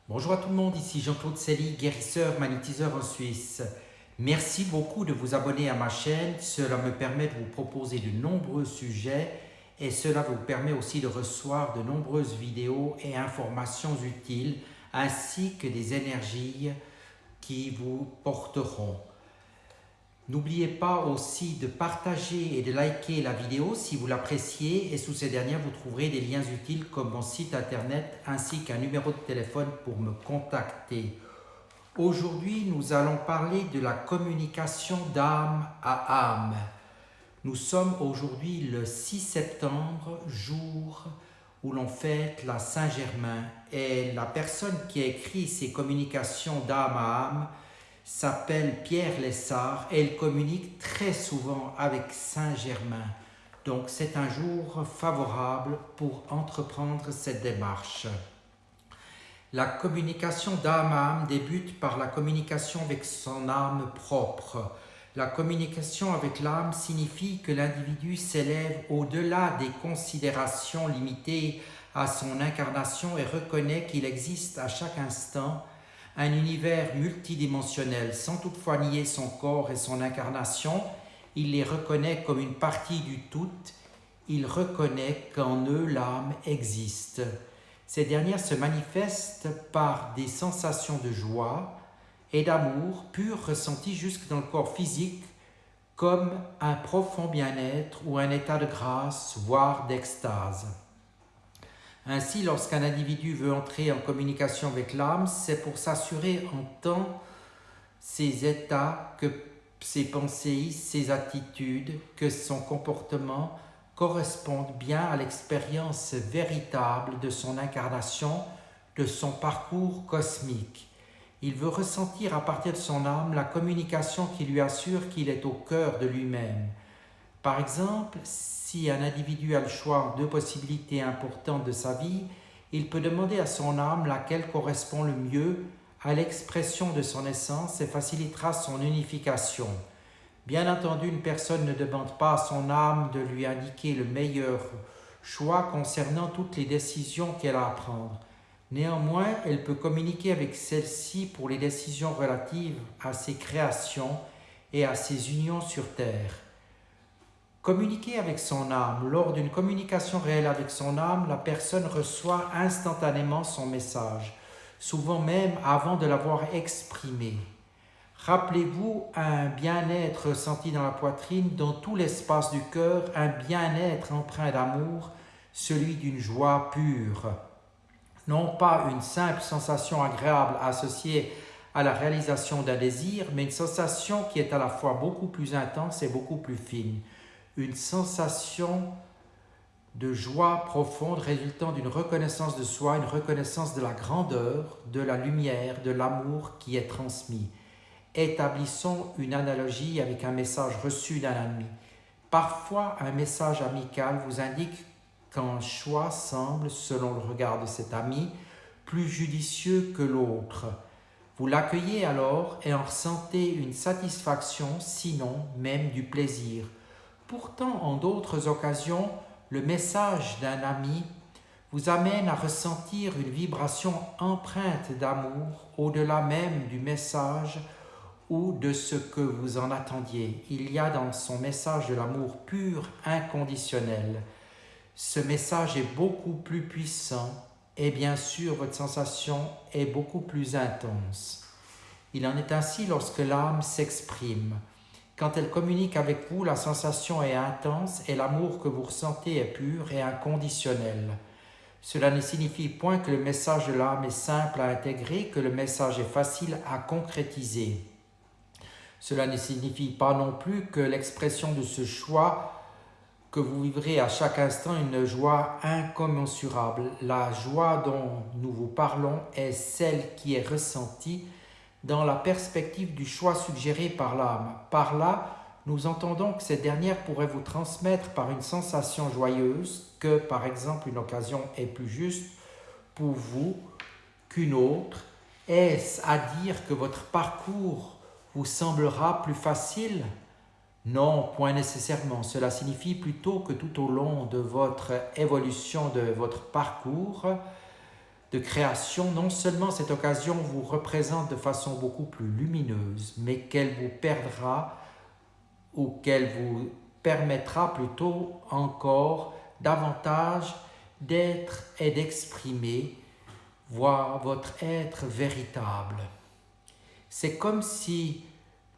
Bonjour à tout le monde, ici Jean-Claude Sely, guérisseur, magnétiseur en Suisse. Merci beaucoup de vous abonner à ma chaîne, cela me permet de vous proposer de nombreux sujets et cela vous permet aussi de recevoir de nombreuses vidéos et informations utiles ainsi que des énergies qui vous porteront. N'oubliez pas aussi de partager et de liker la vidéo si vous l'appréciez et sous ces dernières vous trouverez des liens utiles comme mon site internet ainsi qu'un numéro de téléphone pour me contacter. Aujourd'hui, nous allons parler de la communication d'âme à âme. Nous sommes aujourd'hui le 6 septembre, jour où l'on fête la Saint-Germain et la personne qui a écrit ces communications d'âme à âme s'appelle Pierre Lessard et il communique très souvent avec Saint-Germain. Donc c'est un jour favorable pour entreprendre cette démarche. La communication d'âme à âme débute par la communication avec son âme propre. La communication avec l'âme signifie que l'individu s'élève au-delà des considérations limitées à son incarnation et reconnaît qu'il existe à chaque instant un univers multidimensionnel. Sans toutefois nier son corps et son incarnation, il les reconnaît comme une partie du tout. Il reconnaît qu'en eux l'âme existe. Ces dernières se manifestent par des sensations de joie et d'amour pur ressenties jusque dans le corps physique comme un profond bien-être ou un état de grâce, voire d'extase. Ainsi, lorsqu'un individu veut entrer en communication avec l'âme, c'est pour s'assurer en tant ses états, que ses pensées, ses attitudes, que son comportement correspondent bien à l'expérience véritable de son incarnation, de son parcours cosmique. Il veut ressentir à partir de son âme la communication qui lui assure qu'il est au cœur de lui-même. Par exemple, si un individu a le choix en deux possibilités importantes de sa vie, il peut demander à son âme laquelle correspond le mieux à l'expression de son essence et facilitera son unification. Bien entendu, une personne ne demande pas à son âme de lui indiquer le meilleur choix concernant toutes les décisions qu'elle a à prendre. Néanmoins, elle peut communiquer avec celle-ci pour les décisions relatives à ses créations et à ses unions sur Terre. Communiquer avec son âme. Lors d'une communication réelle avec son âme, la personne reçoit instantanément son message, souvent même avant de l'avoir exprimé. Rappelez-vous un bien-être ressenti dans la poitrine, dans tout l'espace du cœur, un bien-être empreint d'amour, celui d'une joie pure. Non pas une simple sensation agréable associée à la réalisation d'un désir, mais une sensation qui est à la fois beaucoup plus intense et beaucoup plus fine. Une sensation de joie profonde résultant d'une reconnaissance de soi, une reconnaissance de la grandeur, de la lumière, de l'amour qui est transmis. Établissons une analogie avec un message reçu d'un ami. Parfois, un message amical vous indique qu'un choix semble, selon le regard de cet ami, plus judicieux que l'autre. Vous l'accueillez alors et en ressentez une satisfaction, sinon même du plaisir. Pourtant, en d'autres occasions, le message d'un ami vous amène à ressentir une vibration empreinte d'amour au-delà même du message ou de ce que vous en attendiez. Il y a dans son message de l'amour pur, inconditionnel. Ce message est beaucoup plus puissant et bien sûr votre sensation est beaucoup plus intense. Il en est ainsi lorsque l'âme s'exprime. Quand elle communique avec vous, la sensation est intense et l'amour que vous ressentez est pur et inconditionnel. Cela ne signifie point que le message de l'âme est simple à intégrer, que le message est facile à concrétiser. Cela ne signifie pas non plus que l'expression de ce choix que vous vivrez à chaque instant une joie incommensurable. La joie dont nous vous parlons est celle qui est ressentie dans la perspective du choix suggéré par l'âme. Par là, nous entendons que cette dernière pourrait vous transmettre par une sensation joyeuse que, par exemple, une occasion est plus juste pour vous qu'une autre. Est-ce à dire que votre parcours vous semblera plus facile ? Non, point nécessairement. Cela signifie plutôt que tout au long de votre évolution, de votre parcours, de création, non seulement cette occasion vous représente de façon beaucoup plus lumineuse, mais qu'elle vous perdra ou qu'elle vous permettra plutôt encore davantage d'être et d'exprimer votre être véritable. C'est comme si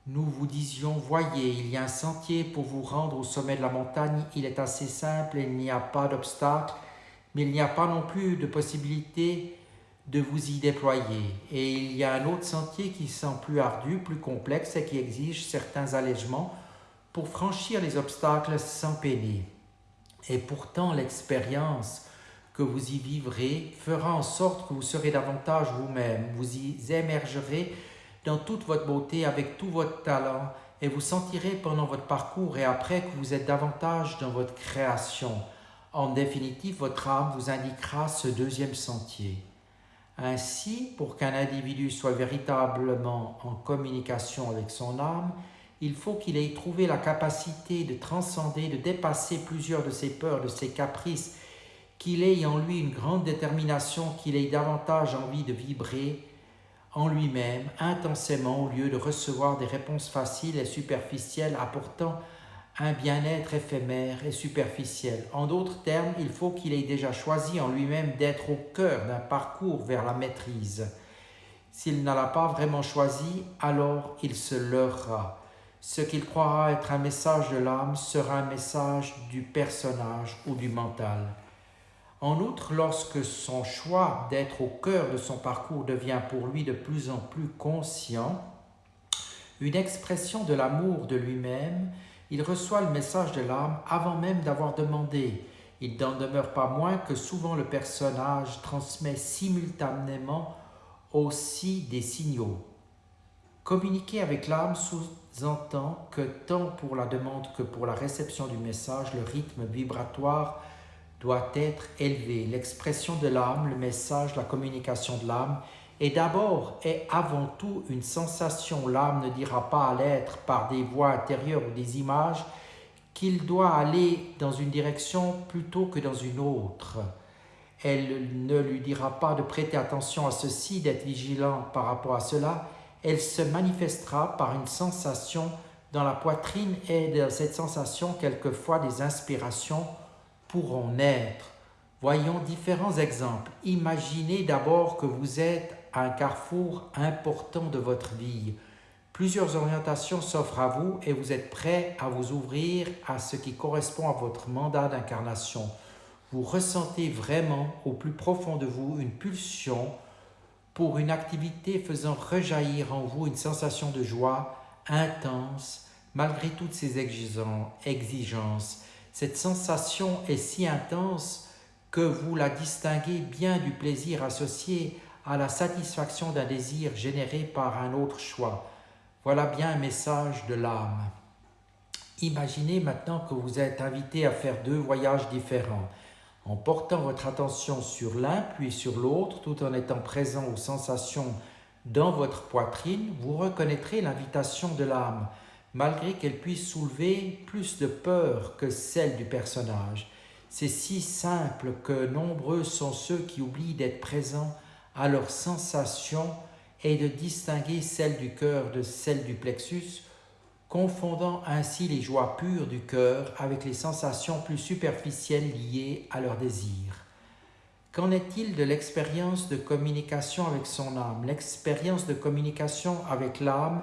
nous vous disions, voyez, il y a un sentier pour vous rendre au sommet de la montagne, il est assez simple, il n'y a pas d'obstacle, mais il n'y a pas non plus de possibilité de vous y déployer. Et il y a un autre sentier qui semble plus ardu, plus complexe et qui exige certains allègements pour franchir les obstacles sans peiner. Et pourtant, l'expérience que vous y vivrez fera en sorte que vous serez davantage vous-même, vous y émergerez dans toute votre beauté, avec tout votre talent, et vous sentirez pendant votre parcours et après que vous êtes davantage dans votre création. En définitive, votre âme vous indiquera ce deuxième sentier. Ainsi, pour qu'un individu soit véritablement en communication avec son âme, il faut qu'il ait trouvé la capacité de transcender, de dépasser plusieurs de ses peurs, de ses caprices, qu'il ait en lui une grande détermination, qu'il ait davantage envie de vibrer en lui-même intensément au lieu de recevoir des réponses faciles et superficielles apportant un bien-être éphémère et superficiel. En d'autres termes, il faut qu'il ait déjà choisi en lui-même d'être au cœur d'un parcours vers la maîtrise. S'il ne l'a pas vraiment choisi, alors il se leurra. Ce qu'il croira être un message de l'âme sera un message du personnage ou du mental. En outre, lorsque son choix d'être au cœur de son parcours devient pour lui de plus en plus conscient, une expression de l'amour de lui-même, il reçoit le message de l'âme avant même d'avoir demandé. Il n'en demeure pas moins que souvent le personnage transmet simultanément aussi des signaux. Communiquer avec l'âme sous-entend que tant pour la demande que pour la réception du message, le rythme vibratoire doit être élevé. L'expression de l'âme, le message, la communication de l'âme est d'abord et avant tout une sensation. L'âme ne dira pas à l'être par des voix intérieures ou des images qu'il doit aller dans une direction plutôt que dans une autre. Elle ne lui dira pas de prêter attention à ceci, d'être vigilant par rapport à cela. Elle se manifestera par une sensation dans la poitrine et de cette sensation, quelquefois, des inspirations pourront naître. Voyons différents exemples. Imaginez d'abord que vous êtes à un carrefour important de votre vie. Plusieurs orientations s'offrent à vous et vous êtes prêt à vous ouvrir à ce qui correspond à votre mandat d'incarnation. Vous ressentez vraiment au plus profond de vous une pulsion pour une activité faisant rejaillir en vous une sensation de joie intense malgré toutes ces exigences. Cette sensation est si intense que vous la distinguez bien du plaisir associé à la satisfaction d'un désir généré par un autre choix. Voilà bien un message de l'âme. Imaginez maintenant que vous êtes invité à faire 2 voyages différents. En portant votre attention sur l'un puis sur l'autre, tout en étant présent aux sensations dans votre poitrine, vous reconnaîtrez l'invitation de l'âme, malgré qu'elle puisse soulever plus de peur que celle du personnage. C'est si simple que nombreux sont ceux qui oublient d'être présents à leurs sensations et de distinguer celle du cœur de celle du plexus, confondant ainsi les joies pures du cœur avec les sensations plus superficielles liées à leur désir. Qu'en est-il de l'expérience de communication avec son âme? L'expérience de communication avec l'âme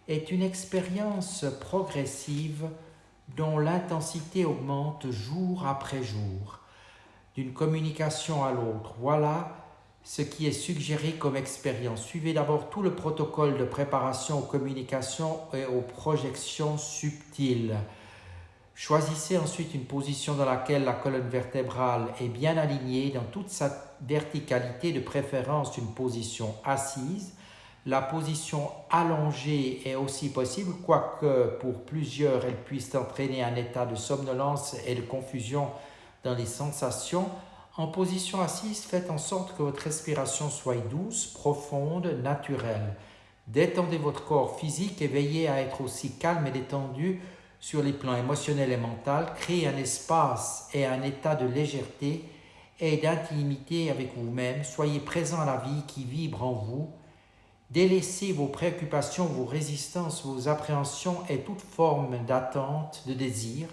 est une expérience progressive dont l'intensité augmente jour après jour, d'une communication à l'autre. Voilà ce qui est suggéré comme expérience. Suivez d'abord tout le protocole de préparation aux communications et aux projections subtiles. Choisissez ensuite une position dans laquelle la colonne vertébrale est bien alignée dans toute sa verticalité, de préférence une position assise. La position allongée est aussi possible, quoique pour plusieurs elle puisse entraîner un état de somnolence et de confusion dans les sensations. En position assise, faites en sorte que votre respiration soit douce, profonde, naturelle. Détendez votre corps physique et veillez à être aussi calme et détendu sur les plans émotionnels et mental. Créez un espace et un état de légèreté et d'intimité avec vous-même. Soyez présent à la vie qui vibre en vous. Délaissez vos préoccupations, vos résistances, vos appréhensions et toute forme d'attente, de désir.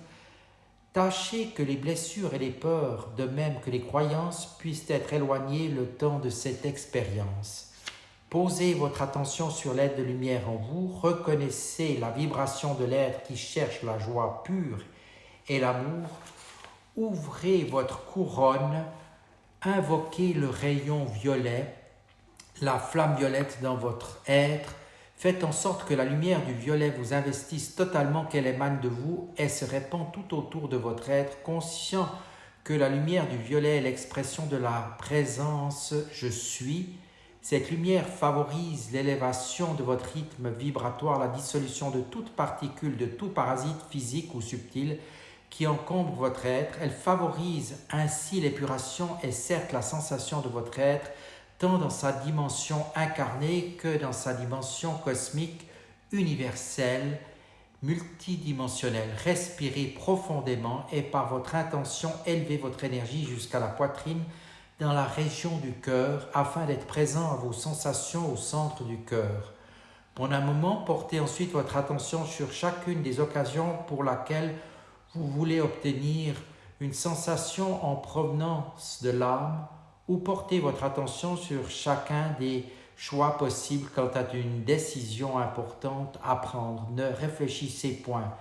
Tâchez que les blessures et les peurs, de même que les croyances, puissent être éloignées le temps de cette expérience. Posez votre attention sur l'être de lumière en vous, reconnaissez la vibration de l'être qui cherche la joie pure et l'amour. Ouvrez votre couronne, invoquez le rayon violet, la flamme violette dans votre être. Faites en sorte que la lumière du violet vous investisse totalement, qu'elle émane de vous et se répand tout autour de votre être, conscient que la lumière du violet est l'expression de la présence « Je suis ». Cette lumière favorise l'élévation de votre rythme vibratoire, la dissolution de toute particule, de tout parasite physique ou subtil qui encombre votre être. Elle favorise ainsi l'épuration et cercle la sensation de votre être, tant dans sa dimension incarnée que dans sa dimension cosmique, universelle, multidimensionnelle. Respirez profondément et par votre intention, élevez votre énergie jusqu'à la poitrine, dans la région du cœur, afin d'être présent à vos sensations au centre du cœur. Pendant un moment, portez ensuite votre attention sur chacune des occasions pour laquelle vous voulez obtenir une sensation en provenance de l'âme, ou portez votre attention sur chacun des choix possibles quant à une décision importante à prendre. Ne réfléchissez point.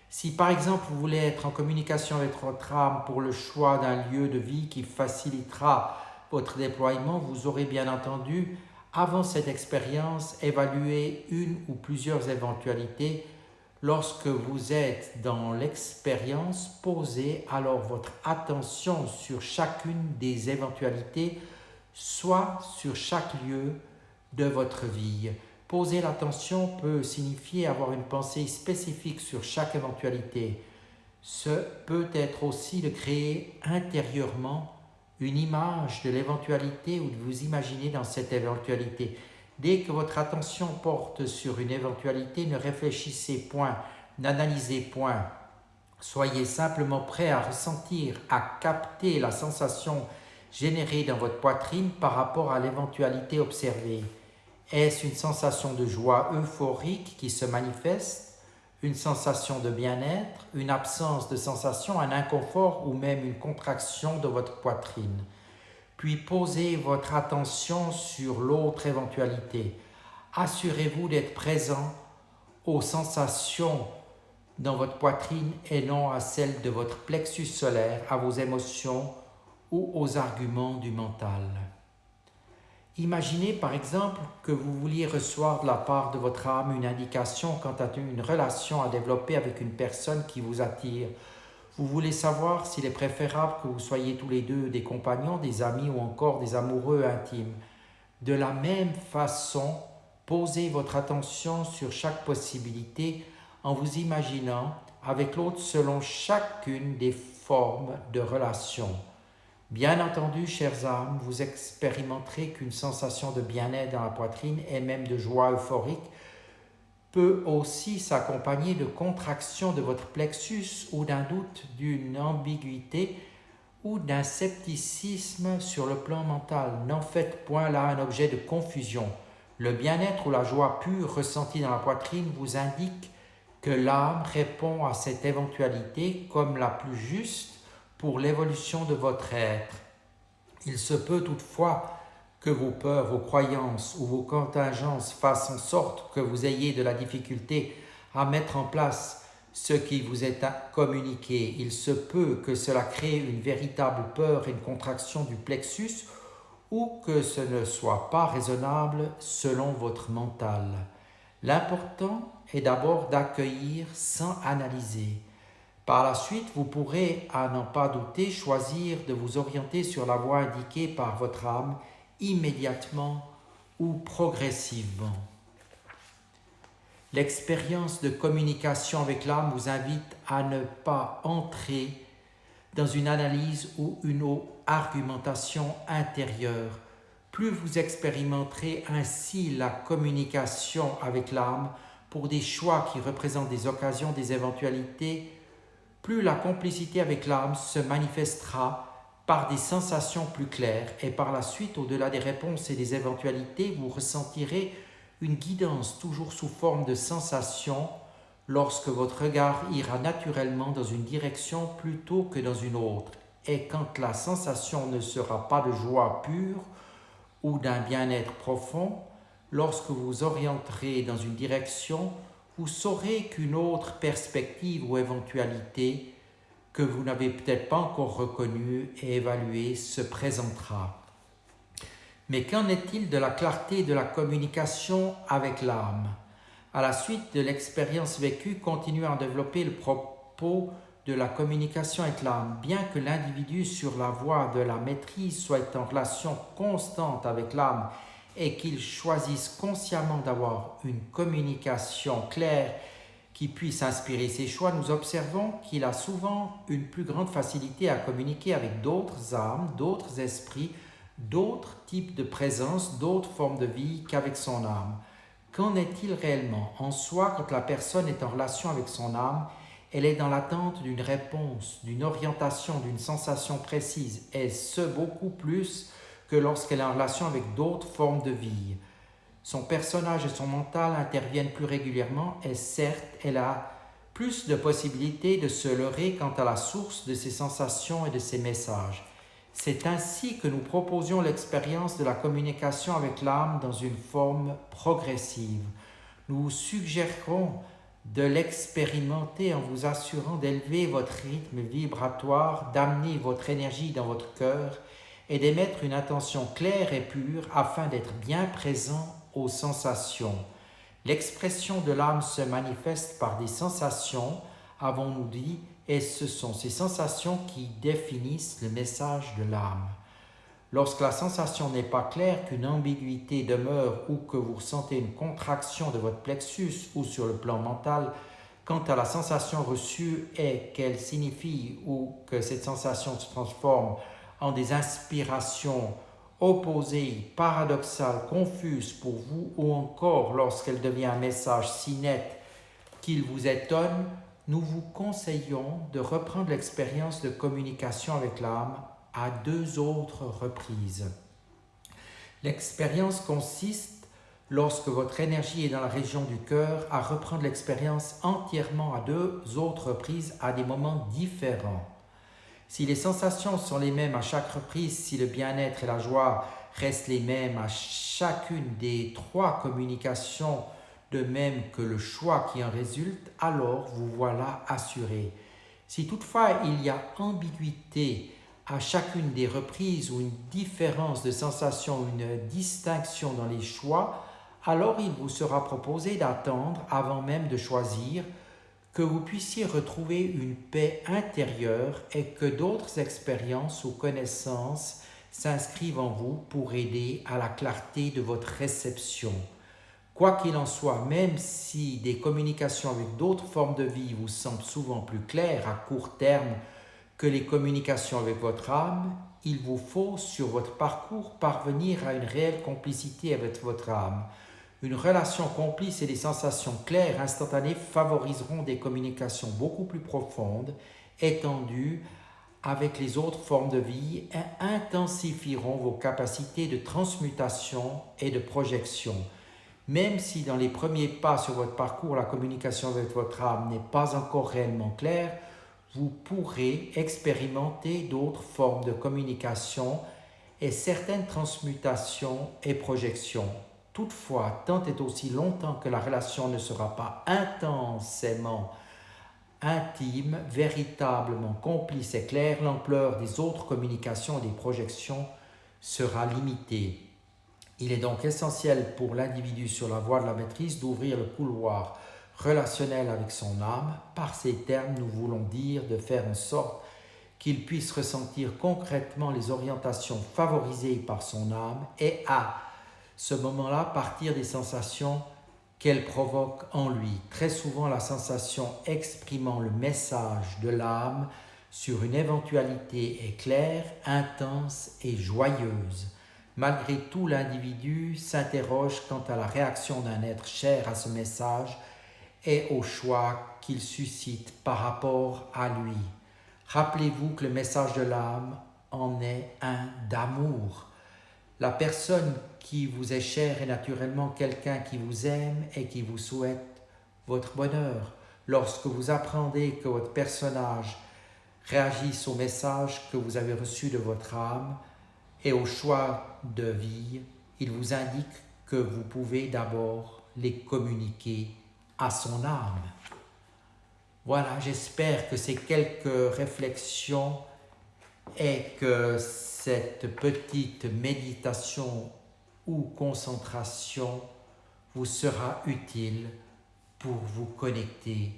Si par exemple vous voulez être en communication avec votre âme pour le choix d'un lieu de vie qui facilitera votre déploiement, vous aurez bien entendu, avant cette expérience, évalué une ou plusieurs éventualités. Lorsque vous êtes dans l'expérience, posez alors votre attention sur chacune des éventualités, soit sur chaque lieu de votre vie. Poser l'attention peut signifier avoir une pensée spécifique sur chaque éventualité. Ce peut être aussi de créer intérieurement une image de l'éventualité ou de vous imaginer dans cette éventualité. Dès que votre attention porte sur une éventualité, ne réfléchissez point, n'analysez point. Soyez simplement prêt à ressentir, à capter la sensation générée dans votre poitrine par rapport à l'éventualité observée. Est-ce une sensation de joie euphorique qui se manifeste, une sensation de bien-être, une absence de sensation, un inconfort ou même une contraction de votre poitrine? Puis posez votre attention sur l'autre éventualité. Assurez-vous d'être présent aux sensations dans votre poitrine et non à celles de votre plexus solaire, à vos émotions ou aux arguments du mental. Imaginez par exemple que vous vouliez recevoir de la part de votre âme une indication quant à une relation à développer avec une personne qui vous attire. Vous voulez savoir s'il est préférable que vous soyez tous les deux des compagnons, des amis ou encore des amoureux intimes. De la même façon, posez votre attention sur chaque possibilité en vous imaginant avec l'autre selon chacune des formes de relation. Bien entendu, chères âmes, vous expérimenterez qu'une sensation de bien-être dans la poitrine et même de joie euphorique peut aussi s'accompagner de contraction de votre plexus ou d'un doute, d'une ambiguïté ou d'un scepticisme sur le plan mental. N'en faites point là un objet de confusion. Le bien-être ou la joie pure ressentie dans la poitrine vous indique que l'âme répond à cette éventualité comme la plus juste pour l'évolution de votre être. Il se peut toutefois que vos peurs, vos croyances ou vos contingences fassent en sorte que vous ayez de la difficulté à mettre en place ce qui vous est communiqué. Il se peut que cela crée une véritable peur et une contraction du plexus ou que ce ne soit pas raisonnable selon votre mental. L'important est d'abord d'accueillir sans analyser. Par la suite, vous pourrez, à n'en pas douter, choisir de vous orienter sur la voie indiquée par votre âme immédiatement ou progressivement. L'expérience de communication avec l'âme vous invite à ne pas entrer dans une analyse ou une argumentation intérieure. Plus vous expérimenterez ainsi la communication avec l'âme pour des choix qui représentent des occasions, des éventualités, plus la complicité avec l'âme se manifestera par des sensations plus claires et par la suite, au-delà des réponses et des éventualités, vous ressentirez une guidance toujours sous forme de sensations lorsque votre regard ira naturellement dans une direction plutôt que dans une autre et quand la sensation ne sera pas de joie pure ou d'un bien-être profond, lorsque vous orienterez dans une direction, vous saurez qu'une autre perspective ou éventualité que vous n'avez peut-être pas encore reconnue et évaluée se présentera. Mais qu'en est-il de la clarté de la communication avec l'âme? À la suite de l'expérience vécue, continuez à développer le propos de la communication avec l'âme. Bien que l'individu sur la voie de la maîtrise soit en relation constante avec l'âme et qu'il choisisse consciemment d'avoir une communication claire qui puisse inspirer ses choix, nous observons qu'il a souvent une plus grande facilité à communiquer avec d'autres âmes, d'autres esprits, d'autres types de présence, d'autres formes de vie qu'avec son âme. Qu'en est-il réellement? En soi, quand la personne est en relation avec son âme, elle est dans l'attente d'une réponse, d'une orientation, d'une sensation précise, et ce beaucoup plus que lorsqu'elle est en relation avec d'autres formes de vie. Son personnage et son mental interviennent plus régulièrement et certes, elle a plus de possibilités de se leurrer quant à la source de ses sensations et de ses messages. C'est ainsi que nous proposions l'expérience de la communication avec l'âme dans une forme progressive. Nous vous suggérons de l'expérimenter en vous assurant d'élever votre rythme vibratoire, d'amener votre énergie dans votre cœur et d'émettre une attention claire et pure afin d'être bien présent aux sensations. L'expression de l'âme se manifeste par des sensations, avons-nous dit, et ce sont ces sensations qui définissent le message de l'âme. Lorsque la sensation n'est pas claire, qu'une ambiguïté demeure ou que vous ressentez une contraction de votre plexus ou sur le plan mental, quant à la sensation reçue et qu'elle signifie ou que cette sensation se transforme en des inspirations opposées, paradoxales, confuses pour vous, ou encore lorsqu'elle devient un message si net qu'il vous étonne, nous vous conseillons de reprendre l'expérience de communication avec l'âme à 2 autres reprises. L'expérience consiste, lorsque votre énergie est dans la région du cœur, à reprendre l'expérience entièrement à 2 autres reprises à des moments différents. Si les sensations sont les mêmes à chaque reprise, si le bien-être et la joie restent les mêmes à chacune des 3 communications, de même que le choix qui en résulte, alors vous voilà assuré. Si toutefois il y a ambiguïté à chacune des reprises ou une différence de sensation, une distinction dans les choix, alors il vous sera proposé d'attendre avant même de choisir, que vous puissiez retrouver une paix intérieure et que d'autres expériences ou connaissances s'inscrivent en vous pour aider à la clarté de votre réception. Quoi qu'il en soit, même si des communications avec d'autres formes de vie vous semblent souvent plus claires à court terme que les communications avec votre âme, il vous faut sur votre parcours parvenir à une réelle complicité avec votre âme. Une relation complice et des sensations claires instantanées favoriseront des communications beaucoup plus profondes, étendues avec les autres formes de vie et intensifieront vos capacités de transmutation et de projection. Même si dans les premiers pas sur votre parcours, la communication avec votre âme n'est pas encore réellement claire, vous pourrez expérimenter d'autres formes de communication et certaines transmutations et projections. Toutefois, tant et aussi longtemps que la relation ne sera pas intensément intime, véritablement complice et claire, l'ampleur des autres communications et des projections sera limitée. Il est donc essentiel pour l'individu sur la voie de la maîtrise d'ouvrir le couloir relationnel avec son âme. Par ces termes, nous voulons dire de faire en sorte qu'il puisse ressentir concrètement les orientations favorisées par son âme et à ce moment-là partir des sensations qu'elle provoque en lui. Très souvent, la sensation exprimant le message de l'âme sur une éventualité est claire, intense et joyeuse. Malgré tout, l'individu s'interroge quant à la réaction d'un être cher à ce message et au choix qu'il suscite par rapport à lui. Rappelez-vous que le message de l'âme en est un d'amour. La personne qui vous est chère est naturellement quelqu'un qui vous aime et qui vous souhaite votre bonheur. Lorsque vous apprenez que votre personnage réagisse au message que vous avez reçu de votre âme et au choix de vie, il vous indique que vous pouvez d'abord les communiquer à son âme. Voilà, j'espère que ces quelques réflexions et que cette petite méditation ou concentration vous sera utile pour vous connecter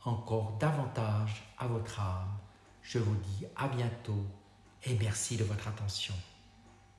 encore davantage à votre âme. Je vous dis à bientôt et merci de votre attention.